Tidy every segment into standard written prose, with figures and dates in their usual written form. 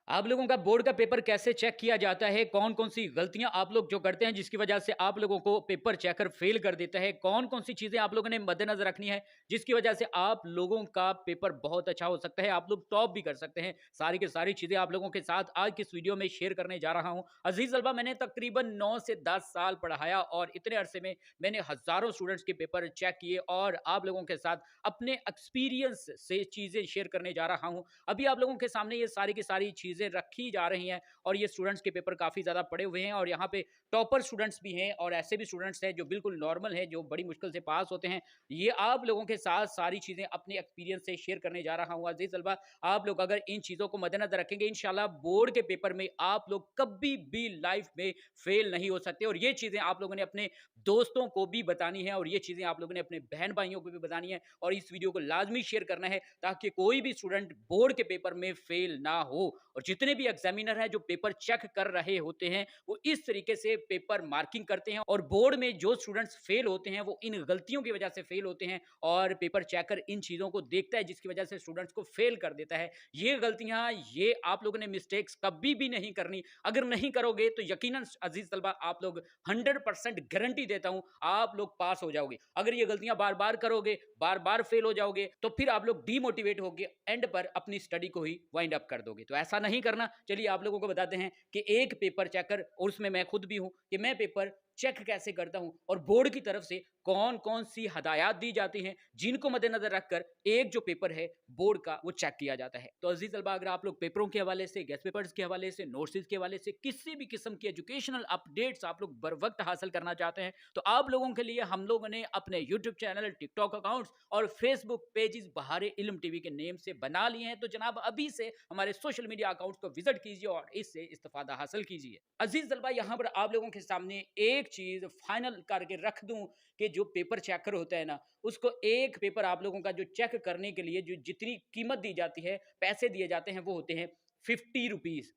आप लोगों का बोर्ड का पेपर कैसे चेक किया जाता है? कौन-कौन सी गलतियाँ आप लोग जो करते हैं जिसकी वजह से आप लोगों को पेपर चेकर फ़ेल कर देता है? कौन-कौन सी चीज़ें आप लोगों ने मद्देनज़र रखनी है जिसकी वजह से आप लोगों का पेपर बहुत अच्छा हो सकता है, आप लोग टॉप भी कर सकते हैं? सारी की सारी चीज़ें आप लोगों के साथ आज की इस वीडियो में शेयर करने जा रहा हूँ। अज़ीज़ तलबा, मैंने तकरीबन 9 से 10 साल पढ़ाया और इतने अरसे में मैंने हज़ारों स्टूडेंट्स के पेपर चेक किए और आप लोगों के साथ अपने एक्सपीरियंस से चीज़ें शेयर करने जा रहा हूँ। अभी आप लोगों के सामने ये सारी की सारी चीज़ें रखी जा रही हैं और ये स्टूडेंट्स के पेपर काफ़ी ज़्यादा पड़े हुए हैं और यहाँ पे टॉपर स्टूडेंट्स भी हैं और ऐसे भी स्टूडेंट्स हैं जो बिल्कुल नॉर्मल हैं, जो बड़ी मुश्किल से पास होते हैं। ये आप लोगों के साथ सारी चीज़ें अपने एक्सपीरियंस से शेयर करने जा रहा हूँ। अज़ीज़ तलबा, आप लोग अगर इन चीज़ों को मद्देनज़र रखेंगे, इंशाल्लाह बोर्ड के पेपर में आप लोग कभी भी लाइफ में फेल नहीं हो सकते और ये चीज़ें आप लोगों ने अपने दोस्तों को भी बतानी है और ये चीज़ें आप लोगों ने अपने बहन-भाइयों को भी बतानी है और इस वीडियो को लाज़मी शेयर करना है ताकि कोई भी स्टूडेंट बोर्ड के पेपर में फेल ना हो। और जितने भी एग्जामिनर हैं जो पेपर चेक कर रहे होते हैं, वो इस तरीके से पेपर मार्किंग करते हैं और बोर्ड में जो स्टूडेंट्स फेल होते हैं वो इन गलतियों की वजह से फेल होते हैं और पेपर चेकर इन चीज़ों को देखता है जिसकी वजह से स्टूडेंट्स को फेल कर देता है। ये गलतियाँ, ये आप लोगों ने मिस्टेक्स कभी भी नहीं करनी। अगर नहीं करोगे तो यकीनन अज़ीज़ तलबा, आप लोग 100% गारंटी देता हूँ, आप लोग पास हो जाओगे। अगर ये गलतियाँ बार-बार करोगे, बार-बार फेल हो जाओगे, तो फिर आप लोग डीमोटिवेट होके एंड पर अपनी स्टडी को ही वाइंड अप कर दोगे। तो ऐसा नहीं करना। चलिए आप लोगों को बताते हैं कि एक पेपर चेकर, और उसमें मैं खुद भी हूँ, कि मैं पेपर चेक कैसे करता हूँ और बोर्ड की तरफ से कौन-कौन सी हदायत दी जाती हैं, जिनको मद्देनज़र रखकर एक जो पेपर है बोर्ड का वो चेक किया जाता है। तो अज़ीज़ तलबा, अगर आप लोग पेपरों के हवाले से, गेस्ट पेपर्स के हवाले से, नोट्स के हवाले से किसी भी किस्म की एजुकेशनल अपडेट्स आप लोग बर वक़्त हासिल करना चाहते हैं, तो आप लोगों के लिए हम लोगों ने अपने यूट्यूब चैनल, टिकटॉक अकाउंट्स और फेसबुक पेजेस बहारे इल्म टीवी के नेम से बना लिए हैं। तो जनाब, अभी से हमारे सोशल मीडिया अकाउंट्स को विजिट कीजिए और इससे इस्तिफ़ादा हासिल कीजिए। अज़ीज़ तलबा, यहाँ पर आप लोगों के सामने एक चीज़ फाइनल करके रख दूँ कि जो पेपर चेकर होता है ना, उसको एक पेपर आप लोगों का जो चेक करने के लिए जो जितनी कीमत दी जाती है, पैसे दिए जाते हैं, वो होते हैं 50 रुपीज़।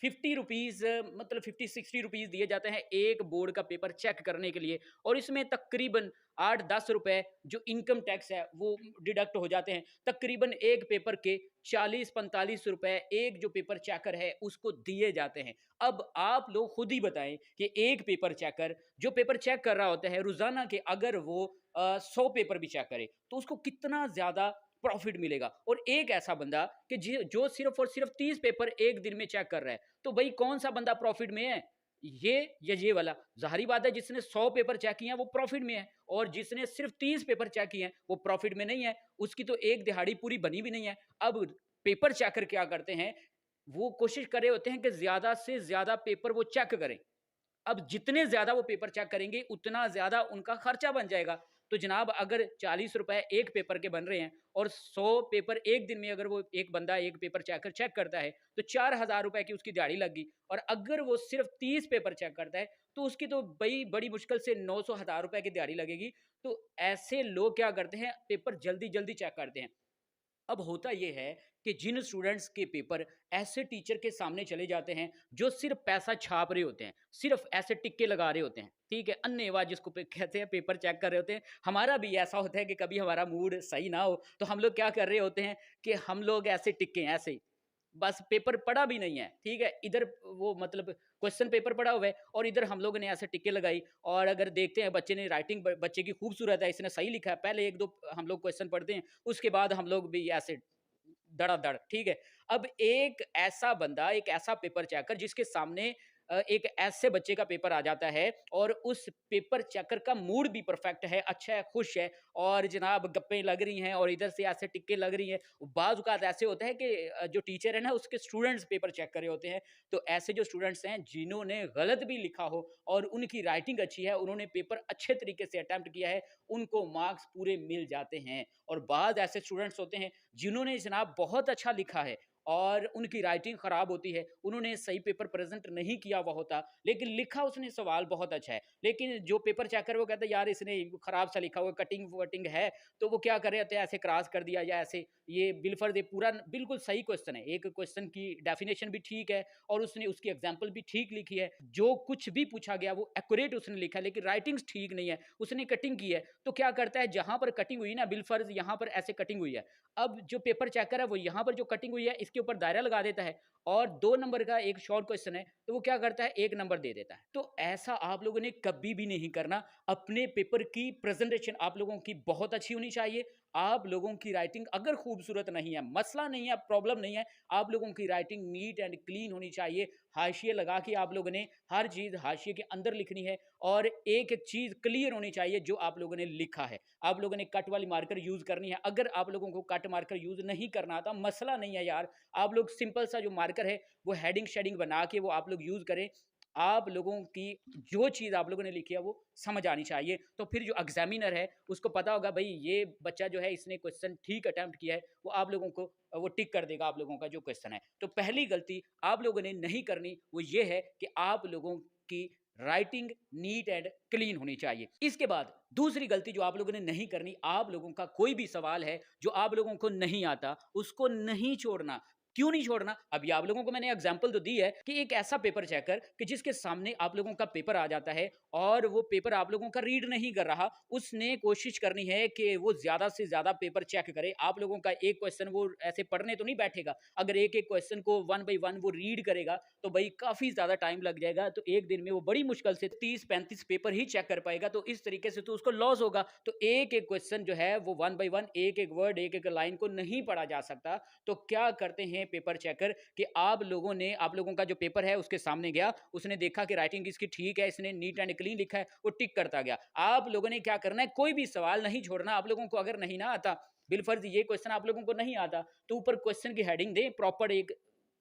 50 रुपीज़ मतलब 50-60 रुपीज़ दिए जाते हैं एक बोर्ड का पेपर चेक करने के लिए और इसमें तकरीबन 8-10 रुपए जो इनकम टैक्स है वो डिडक्ट हो जाते हैं। तकरीबन एक पेपर के 40-45 रुपए एक जो पेपर चेकर है उसको दिए जाते हैं। अब आप लोग खुद ही बताएँ कि एक पेपर चेकर जो पेपर चेक कर रहा होता है रोज़ाना के, अगर वो 100 पेपर भी चेक करे, तो उसको कितना ज़्यादा प्रॉफ़िट मिलेगा। और एक ऐसा बंदा कि जो सिर्फ़ और सिर्फ़ 30 पेपर एक दिन में चेक कर रहा है, तो भई कौन-सा बंदा प्रॉफ़िट में है? ये या ये वाला? ज़ाहिर-सी बात है, जिसने 100 पेपर चेक किए हैं वो प्रॉफ़िट में है और जिसने सिर्फ़ 30 पेपर चेक किए हैं वो प्रॉफ़िट में नहीं है। उसकी तो एक दिहाड़ी पूरी बनी भी नहीं है। अब पेपर चेकर क्या करते हैं, वो कोशिश कर रहे होते हैं कि ज़्यादा से ज़्यादा पेपर वो चेक करें। अब जितने ज़्यादा वो पेपर चेक करेंगे, उतना ज़्यादा उनका खर्चा बन जाएगा। तो जनाब, अगर 40 रुपए एक पेपर के बन रहे हैं और 100 पेपर एक दिन में अगर वो एक बंदा एक पेपर चेक करता है, तो 4000 रुपए की उसकी दिहाड़ी लग गई और अगर वो सिर्फ़ 30 पेपर चेक करता है, तो उसकी तो भई बड़ी मुश्किल से 900 हज़ार रुपए की दिहाड़ी लगेगी। तो ऐसे लोग क्या करते हैं, पेपर जल्दी-जल्दी चेक करते हैं। अब होता ये है कि जिन स्टूडेंट्स के पेपर ऐसे टीचर के सामने चले जाते हैं जो सिर्फ पैसा छाप रहे होते हैं, सिर्फ ऐसे टिक्के लगा रहे होते हैं, ठीक है, अन्नेवा जिसको कहते हैं, पेपर चेक कर रहे होते हैं। हमारा भी ऐसा होता है कि कभी हमारा मूड सही ना हो तो हम लोग क्या कर रहे होते हैं कि हम लोग ऐसे टिक्के हैं, ऐसे ही बस पेपर पढ़ा भी नहीं है, ठीक है, इधर वो मतलब क्वेश्चन पेपर पड़ा हुआ है और इधर हम लोगों ने ऐसे टिक्के लगाई और अगर देखते हैं बच्चे ने राइटिंग बच्चे की खूबसूरत है, इसने सही लिखा है, पहले एक दो हम लोग क्वेश्चन पढ़ते हैं, उसके बाद हम लोग भी ऐसे धड़ाधड़, ठीक है। अब एक ऐसा बंदा, एक ऐसा पेपर चेकर जिसके सामने एक ऐसे बच्चे का पेपर आ जाता है और उस पेपर चेकर का मूड भी परफेक्ट है, अच्छा है, खुश है और जनाब गप्पें लग रही हैं और इधर से ऐसे टिक्के लग रही हैं। बाज़ औक़ात ऐसे होता है कि जो टीचर है ना, उसके स्टूडेंट्स पेपर चेक कर रहे होते हैं। तो ऐसे जो स्टूडेंट्स हैं जिन्होंने गलत भी लिखा हो और उनकी राइटिंग अच्छी है, उन्होंने पेपर अच्छे तरीके से अटेम्प्ट किया है, उनको मार्क्स पूरे मिल जाते हैं। और बाद ऐसे स्टूडेंट्स होते हैं जिन्होंने जनाब बहुत अच्छा लिखा है और उनकी राइटिंग ख़राब होती है, उन्होंने सही पेपर प्रेज़ेंट नहीं किया हुआ होता, लेकिन लिखा उसने सवाल बहुत अच्छा है। लेकिन जो पेपर चेकर है वो कहता है यार इसने ख़राब सा लिखा हुआ है, कटिंग-वटिंग है, तो वो क्या कर रहे होते हैं, ऐसे क्रॉस कर दिया या ऐसे ये बिलफ़र्ज़, ये पूरा बिल्कुल सही क्वेश्चन है। एक क्वेश्चन की डेफ़िनेशन भी ठीक है और उसने उसकी एग्ज़ाम्पल भी ठीक लिखी है। जो कुछ भी पूछा गया वो एक्यूरेट उसने लिखा है, लेकिन राइटिंग्स ठीक नहीं है, उसने कटिंग की है। तो क्या करता है, जहाँ पर कटिंग हुई ना, बिलफ़र्ज़ यहाँ पर ऐसे कटिंग हुई है। अब जो पेपर चेकर है वो यहाँ पर जो कटिंग हुई है इसके उसके ऊपर दायरा लगा देता है और 2 नंबर का एक शॉर्ट क्वेश्चन है तो वो क्या करता है 1 नंबर दे देता है। तो ऐसा आप लोगों ने कभी भी नहीं करना। अपने पेपर की प्रेजेंटेशन आप लोगों की बहुत अच्छी होनी चाहिए। आप लोगों की राइटिंग अगर खूबसूरत नहीं है, मसला नहीं है, प्रॉब्लम नहीं है, आप लोगों की राइटिंग नीट एंड क्लीन होनी चाहिए। हाशिए लगा के आप लोगों ने हर चीज़ हाशिए के अंदर लिखनी है और एक-एक चीज़ क्लियर होनी चाहिए जो आप लोगों ने लिखा है। आप लोगों ने कट वाली मार्कर यूज़ करनी है। अगर आप लोगों को कट मार्कर यूज़ नहीं करना आता, मसला नहीं है यार। आप लोग सिंपल सा जो मार्कर है, वो हेडिंग शेडिंग बना के वो आप लोग यूज़ करें। आप लोगों की जो चीज़ आप लोगों ने लिखी है वो समझ आनी चाहिए। तो फिर जो एग्ज़ामिनर है उसको पता होगा भई ये बच्चा जो है इसने क्वेश्चन ठीक अटेम्प्ट किया है, वो आप लोगों को वो टिक कर देगा आप लोगों का जो क्वेश्चन है। तो पहली गलती आप लोगों ने नहीं करनी वो ये है कि आप लोगों की राइटिंग नीट एंड क्लीन होनी चाहिए। इसके बाद दूसरी गलती जो आप लोगों ने नहीं करनी, आप लोगों का कोई भी सवाल है जो आप लोगों को नहीं आता, उसको नहीं छोड़ना। क्यों नहीं छोड़ना? अभी आप लोगों को मैंने एग्जांपल तो दी है कि एक ऐसा पेपर चेकर कि जिसके सामने आप लोगों का पेपर आ जाता है और वो पेपर आप लोगों का रीड नहीं कर रहा, उसने कोशिश करनी है कि वो ज़्यादा से ज़्यादा पेपर चेक करे। आप लोगों का एक क्वेश्चन वो ऐसे पढ़ने तो नहीं बैठेगा। अगर एक-एक क्वेश्चन को वन बाय वन वो रीड करेगा, तो भई काफ़ी ज़्यादा टाइम लग जाएगा। तो एक दिन में वो बड़ी मुश्किल से 30-35 पेपर ही चेक कर पाएगा। तो इस तरीके से तो उसको लॉस होगा। तो एक-एक क्वेश्चन जो है वो वन बाय वन, एक-एक वर्ड, एक-एक लाइन को नहीं पढ़ा जा सकता। तो क्या करते हैं पेपर चेकर कि आप लोगों का जो पेपर है उसके सामने गया, उसने देखा कि राइटिंग इसकी ठीक है, इसने नीट एंड क्लीन लिखा है, वो टिक करता गया। आप लोगों ने क्या करना है, कोई भी सवाल नहीं छोड़ना। आप लोगों को अगर नहीं ना आता, बिलफर्ज ये क्वेश्चन आप लोगों को नहीं आता, तो ऊपर क्वेश्चन की हेडिंग दें प्रॉपर एक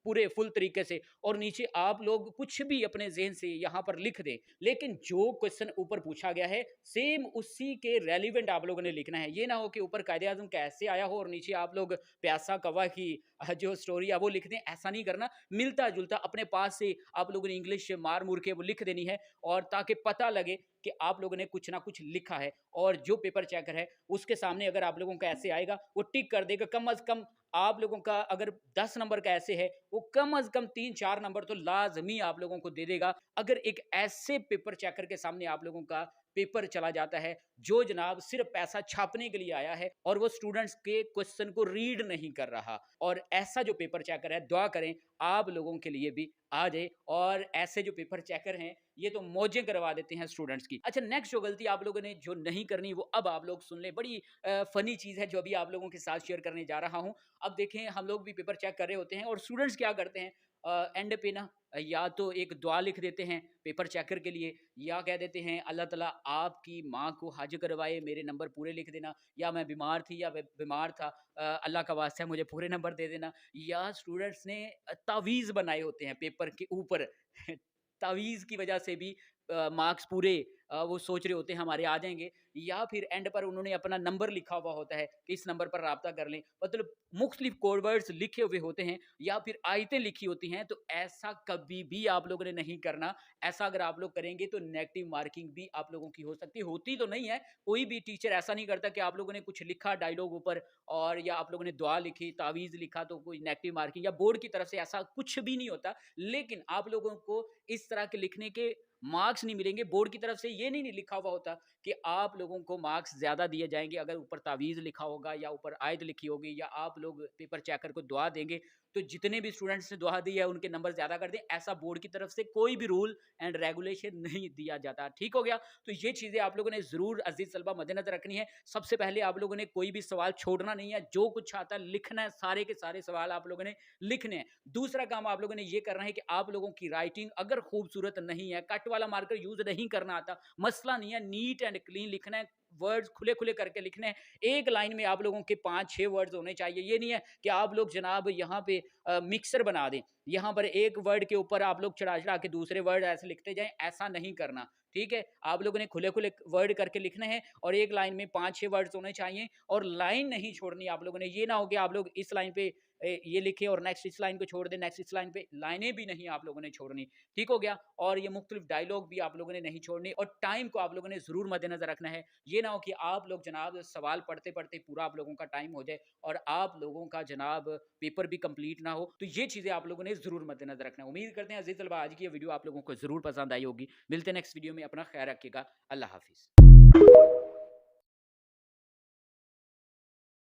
पूरे फुल तरीके से और नीचे आप लोग कुछ भी अपने ज़हन से यहाँ पर लिख दें। लेकिन जो क्वेश्चन ऊपर पूछा गया है, सेम उसी के रेलेवेंट आप लोगों ने लिखना है। ये ना हो कि ऊपर कायदे-आज़म कैसे आया हो और नीचे आप लोग प्यासा कौवा की जो स्टोरी है वो लिख दें, ऐसा नहीं करना। मिलता-जुलता अपने पास से आप लोगों ने इंग्लिश मार-मुर के वो लिख देनी है और ताकि पता लगे कि आप लोगों ने कुछ ना कुछ लिखा है और जो पेपर चेकर है, उसके सामने अगर आप लोगों का ऐसे आएगा, वो टिक कर देगा। कम अज़ कम आप लोगों का अगर 10 नंबर का ऐसे है, वो कम अज़ कम 3-4 नंबर तो लाज़मी आप लोगों को दे देगा। अगर एक ऐसे पेपर चेकर के सामने आप लोगों का पेपर चला जाता है, जो जनाब सिर्फ़ पैसा छापने के लिए आया है और वो स्टूडेंट्स के क्वेश्चन को रीड नहीं कर रहा और ऐसा जो पेपर चेकर है, दुआ करें आप लोगों के लिए भी आ जाए और ऐसे जो पेपर चेकर हैं, ये तो मौजें करवा देते हैं स्टूडेंट्स की। अच्छा, नेक्स्ट जो गलती आप लोगों ने जो नहीं करनी, वो अब आप लोग सुन लें। बड़ी फ़नी चीज़ है जो अभी आप लोगों के साथ शेयर करने जा रहा हूँ। अब देखें, हम लोग भी पेपर चेक कर रहे होते हैं और स्टूडेंट्स क्या करते हैं, एंड पे ना या तो एक दुआ लिख देते हैं पेपर चेकर के लिए या कह देते हैं अल्लाह ताला आपकी माँ को हज करवाए, मेरे नंबर पूरे लिख देना, या मैं बीमार थी या बीमार था, अल्लाह का वास्ता है मुझे पूरे नंबर दे देना। या स्टूडेंट्स ने तावीज़ बनाए होते हैं पेपर के ऊपर तावीज़ की वजह से भी मार्क्स पूरे वो सोच रहे होते हैं हमारे आ जाएँगे, या फिर एंड पर उन्होंने अपना नंबर लिखा हुआ होता है कि इस नंबर पर राब्ता कर लें। मतलब मुख्तलिफ कोड वर्ड्स लिखे हुए होते हैं या फिर आयतें लिखी होती हैं, तो ऐसा कभी भी आप लोगों ने नहीं करना। ऐसा अगर आप लोग करेंगे तो नेगेटिव मार्किंग भी आप लोगों की हो सकती है, होती तो नहीं है। कोई भी टीचर ऐसा नहीं करता कि आप लोगों ने कुछ लिखा डायलॉग ऊपर और या आप लोगों ने दुआ लिखी, तावीज़ लिखा तो कोई नेगेटिव मार्किंग, या बोर्ड की तरफ से ऐसा कुछ भी नहीं होता। लेकिन आप लोगों को इस तरह के लिखने के मार्क्स नहीं मिलेंगे। बोर्ड की तरफ से ये नहीं लिखा हुआ होता कि आप लोगों को मार्क्स ज़्यादा दिए जाएँगे अगर ऊपर तावीज़ लिखा होगा या ऊपर आयत लिखी होगी या आप लोग पेपर चेकर को दुआ देंगे, तो जितने भी स्टूडेंट्स ने दुआ दी है उनके नंबर ज़्यादा कर दें। ऐसा बोर्ड की तरफ से कोई भी रूल एंड रेगुलेशन नहीं दिया जाता। ठीक हो गया? तो ये चीज़ें आप लोगों ने ज़रूर अज़ीज़ तलबा मद्देनज़र रखनी है। सबसे पहले आप लोगों ने कोई भी सवाल छोड़ना नहीं है। जो कुछ आता है लिखना है, सारे के सारे सवाल आप लोगों ने लिखने हैं। दूसरा काम आप लोगों ने ये करना है कि आप लोगों की राइटिंग अगर खूबसूरत नहीं है, कट वाला मार्कर यूज़ नहीं करना आता, मसला नहीं है, नीट एंड क्लीन लिखना है, वर्ड्स खुले-खुले करके लिखने हैं। एक लाइन में आप लोगों के 5-6 वर्ड्स होने चाहिए। ये नहीं है कि आप लोग जनाब यहाँ पे मिक्सर बना दें। यहाँ पर एक वर्ड के ऊपर आप लोग चढ़ा-चढ़ा के दूसरे वर्ड ऐसे लिखते जाएँ, ऐसा नहीं करना। ठीक है? आप लोगों ने खुले-खुले वर्ड करके लिखने हैं और एक लाइन में 5-6 वर्ड्स होने चाहिए और लाइन नहीं छोड़नी आप लोगों ने। ये ना हो कि आप लोग इस लाइन पे ये लिखे और नेक्स्ट इस लाइन को छोड़ दें, नेक्स्ट इस लाइन पे, लाइनें भी नहीं आप लोगों ने छोड़नी। ठीक हो गया? और ये मुख्तलिफ डायलॉग भी आप लोगों ने नहीं छोड़ने और टाइम को आप लोगों ने ज़रूर मद्देनज़र रखना है। ये ना हो कि आप लोग जनाब सवाल पढ़ते-पढ़ते पूरा आप लोगों का टाइम हो जाए और आप लोगों का जनाब पेपर भी कंप्लीट ना हो। तो ये चीज़ें आप लोगों ने ज़रूर मद्देनज़र रखना है। उम्मीद करते हैं अज़ीज़ तलबा आज की ये वीडियो आप लोगों को ज़रूर पसंद आई होगी। मिलते हैं नेक्स्ट वीडियो में, अपना ख़्याल रखिएगा। अल्लाह हाफ़िज़।